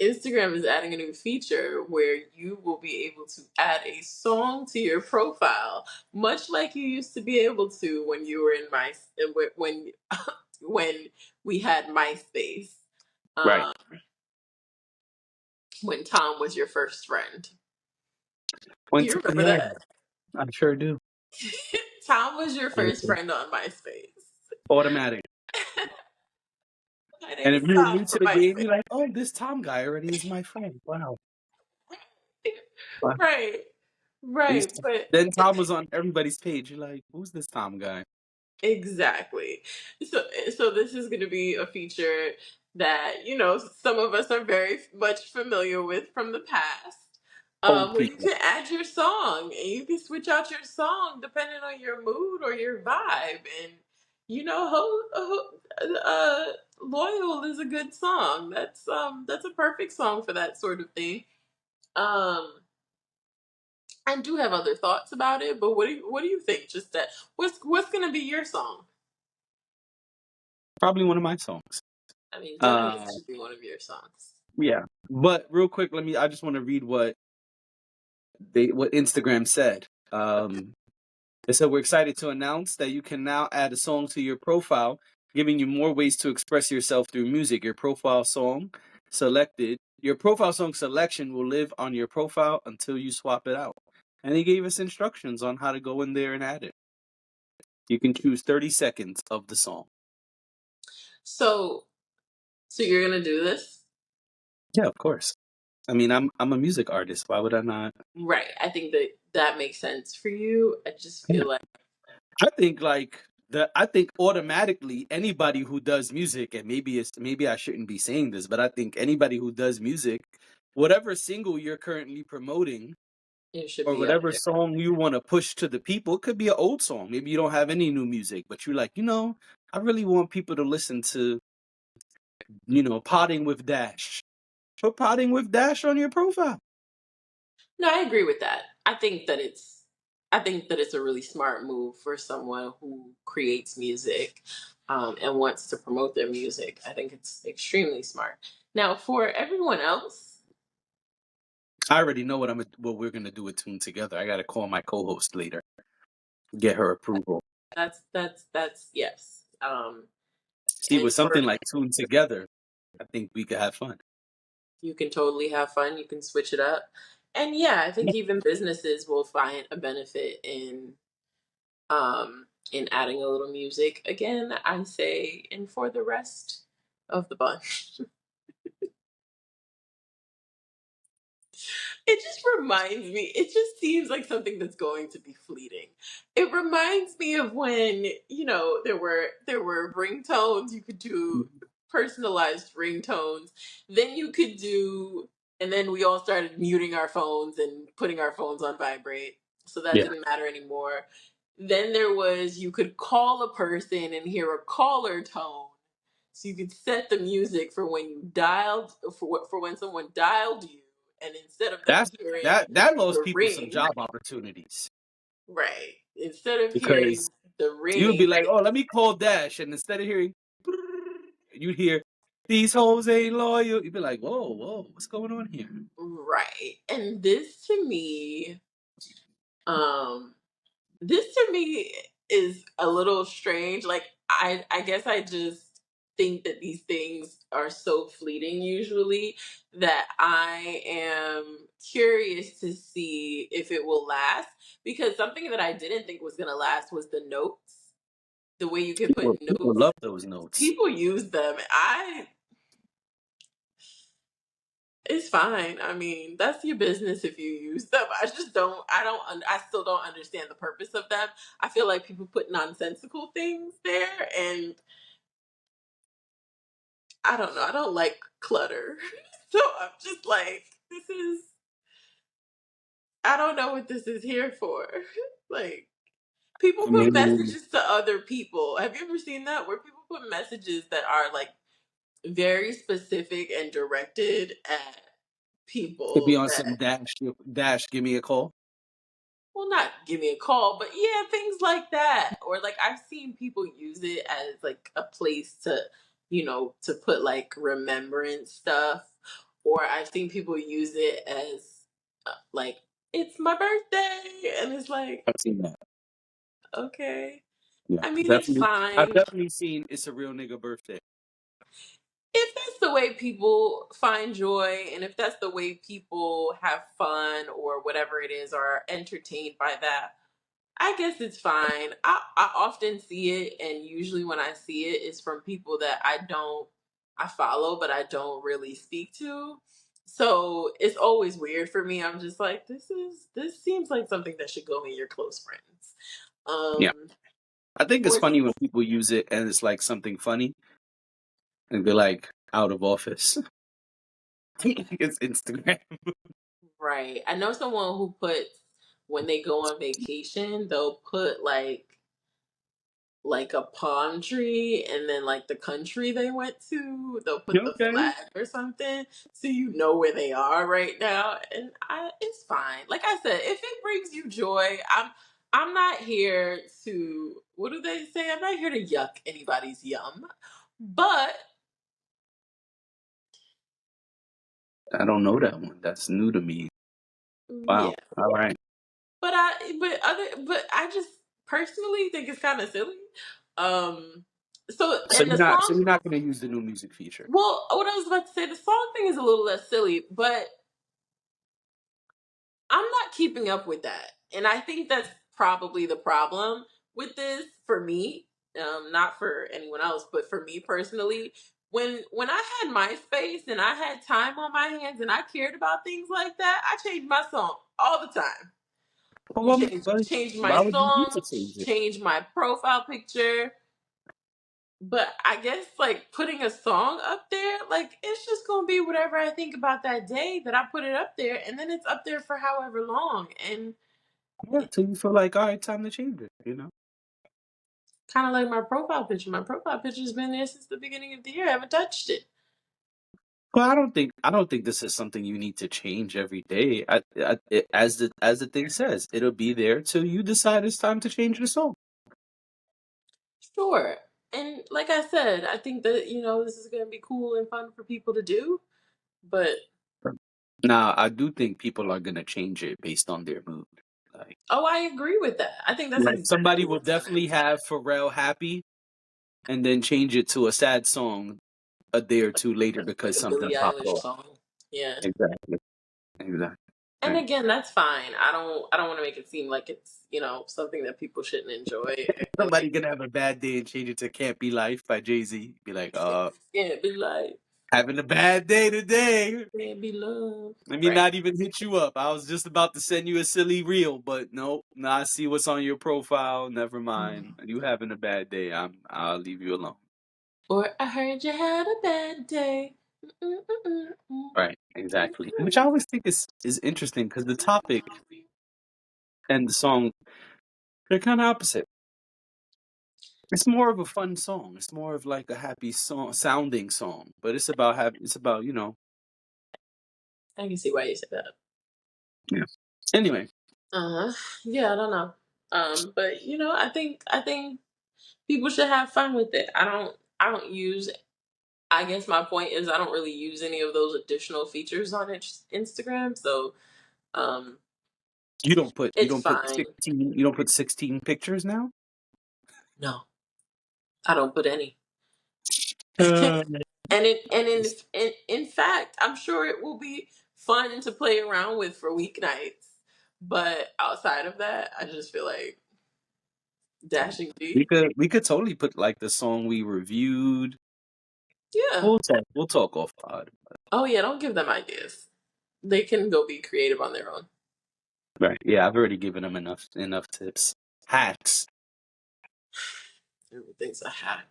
Instagram is adding a new feature where you will be able to add a song to your profile, much like you used to be able to when you were in my when when we had MySpace. Right. Um, when Tom was your first friend. Do you remember Yeah, that? I sure do. Tom was your I first do. friend on MySpace. Automatic. My And name if is you're Tom new to from the game, MySpace. you're like, oh, this Tom guy already is my friend. Wow. Wow. Right, He's- right, but Then Tom was on everybody's page. You're like, who's this Tom guy? exactly. So, so this is going to be a feature that some of us are very much familiar with from the past, Old where you people. can add your song and you can switch out your song depending on your mood or your vibe. And "Loyal" is a good song. That's a perfect song for that sort of thing. Um, I do have other thoughts about it, but what do you think? Just that, what's going to be your song? Probably one of my songs. I mean, definitely Uh, should be one of your songs. yeah. But real quick, I just want to read what Instagram said. They said, we're excited to announce that you can now add a song to your profile, giving you more ways to express yourself through music. Your profile song selection will live on your profile until you swap it out. And he gave us instructions on how to go in there and add it. You can choose 30 seconds of the song. So, so you're gonna do this, Yeah, of course. I mean, I'm a music artist. Why would I not? right? I think that makes sense for you. I just Yeah. feel like I think automatically anybody who does music, and maybe I shouldn't be saying this, but I think anybody who does music, whatever single you're currently promoting it should or be up whatever there. song you want to push to the people, it could be an old song. Maybe you don't have any new music, but you're like, I really want people to listen to, Potting with Dash. Put Potting with Dash on your profile. No, I agree with that. I think that it's a really smart move for someone who creates music, and wants to promote their music. I think it's extremely smart. Now, for everyone else, I already know what we're gonna do with Tune Together. I gotta call my co-host later, get her approval. that's yes. See, And with for something like Tune Together, I think we could have fun. You can totally have fun. You can switch it up. And yeah, I think even businesses will find a benefit in adding a little music. Again, I say, and for the rest of the bunch. It just reminds me, it just seems like something that's going to be fleeting. It reminds me of when, there were ringtones, you could do personalized ringtones. Then you could do and then we all started muting our phones and putting our phones on vibrate. So that Yeah, didn't matter anymore. Then there was you could call a person and hear a caller tone. So you could set the music for when you dialed for when someone dialed you, and instead of them that's hearing that lost the people some ring, job opportunities right? Instead of because hearing the you would be ring, like, "Oh, let me call Dash," and instead of hearing, you'd hear, "These hoes ain't loyal." You'd be like, "Whoa, whoa, what's going on here?" right? And um, this to me is a little strange. Like I guess I just think that these things are so fleeting usually that I am curious to see if it will last, because something that I didn't think was going to last was the notes. The way you can put People notes, love those notes. people use them. It's fine. I mean, that's your business if you use them. I still don't understand the purpose of them. I feel like people put nonsensical things there, and I don't know. I don't like clutter. So I'm just like, I don't know what this is here for. Like, people I put mean, messages to other people. Have you ever seen that? Where people put messages that are like very specific and directed at could be people on some that, dash. Give me a call. well, not give me a call, but yeah, things like that. Or like I've seen people use it as like a place to put like remembrance stuff. or I've seen people use it as like it's my birthday, and it's like I've seen that. okay. Yeah, I mean, it's definitely. I've fine definitely seen "It's a Real Nigga Birthday." if that's the way people find joy, and if that's the way people have fun or whatever it is, or are entertained by that. I guess it's fine. I often see it, and usually when I see it, it's from people that I follow, but I don't really speak to. So it's always weird for me. I'm just like, this seems like something that should go in your close friends. Yeah, Um, I think it's or funny when people use it and it's like something funny, and they're like out of office. It's Instagram. right. I know someone who puts when they go on vacation, they'll put like a palm tree, and then like the country they went to, they'll put the Okay. flag or something so you know where they are right now. And it's fine. Like I said, if it brings you joy, I'm not here to, what do they say, I'm not here to yuck anybody's yum, but I don't know that one. That's new to me. Wow. yeah. All right. But I just personally think it's kind of silly. um so So and you're the not. So song, you're not going to use the new music feature. well, what I was about to say, the song thing is a little less silly, but I'm not keeping up with that. And I think that's probably the problem with this for me. Not for anyone else, but for me personally. When I had MySpace and I had time on my hands and I cared about things like that, I changed my song all the time. Well, Changed my why would you need song, to change it? changed my profile picture. But I guess like putting a song up there, like it's just gonna be whatever I think about that day that I put it up there, and then it's up there for however long. And Yeah, till you feel like, all right, time to change it. kind of like my profile picture. My profile picture's been there since the beginning of the year. I haven't touched it. Well, I don't think this is something you need to change every day. As the thing says, it'll be there till you decide it's time to change the song. Sure. And like I said, I think that, this is going to be cool and fun for people to do. But, Now, I do think people are gonna change it based on their mood. Like, oh, I agree with that. I think that's like somebody exactly will what's going to definitely happen. have Pharrell happy and then change it to a sad song a day or two later Like because a something Billie popped Eilish off. song. Yeah. Exactly. Exactly. And Right. again, that's fine. I don't want to make it seem like it's, something that people shouldn't enjoy. I feel Somebody like gonna have a bad day and change it to "Can't Be Life" by Jay-Z. Be like, can't be like, having a bad day today. can't be loved. Let me Right. not even hit you up. I was just about to send you a silly reel, but nope. Now I see what's on your profile. Never mind. You having a bad day. I'll leave you alone. Or I heard you had a bad day. Mm-mm-mm-mm. Right. Exactly. Which I always think is interesting because the topic and the song, they're kind of opposite. It's more of a fun song. It's more of like a happy song sounding song, but it's about, I can see why you said that. yeah. Anyway, Uh huh. Yeah, I don't know. But I think people should have fun with it. I don't use. I guess my point is I don't really use any of those additional features on Instagram, so um, you don't put you it's don't put fine. 16 pictures now? No, I don't put any. Uh, And in fact, I'm sure it will be fun to play around with for weeknights. But outside of that, I just feel like dashing we D. could totally put like the song we reviewed. Yeah. We'll talk off pod. Oh yeah, don't give them ideas. They can go be creative on their own. Right. Yeah, I've already given them enough tips. Hacks. Everything's a hack.